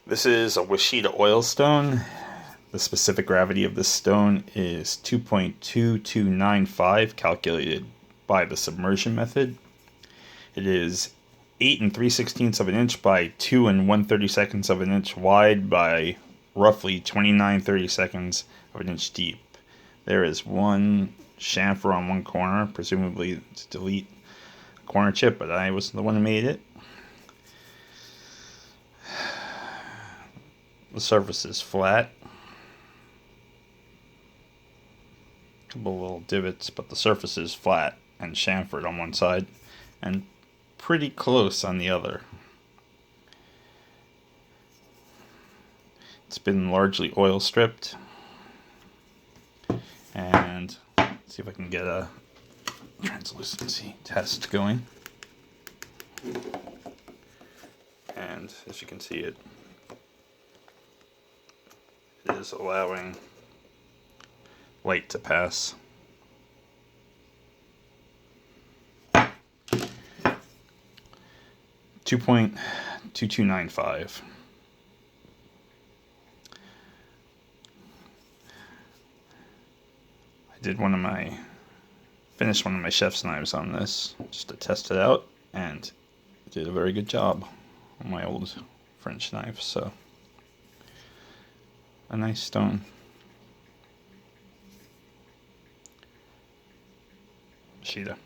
This is a Washita oilstone. The specific gravity of this stone is 2.2295 calculated by the submersion method. It is 8 3/16 of an inch by 2 1/32 of an inch wide by roughly 29 32 of an inch deep. There is one chamfer on one corner, presumably to delete a corner chip, but I was the one who made it. The surface is flat. A couple little divots, but the surface is flat and chamfered on one side and pretty close on the other. It's been largely oil stripped. And let's see if I can get a translucency test going. And as you can see, it is allowing light to pass. .2295. Finished one of my chef's knives on this just to test it out, and did a very good job on my old French knife. So a nice stone. Washita.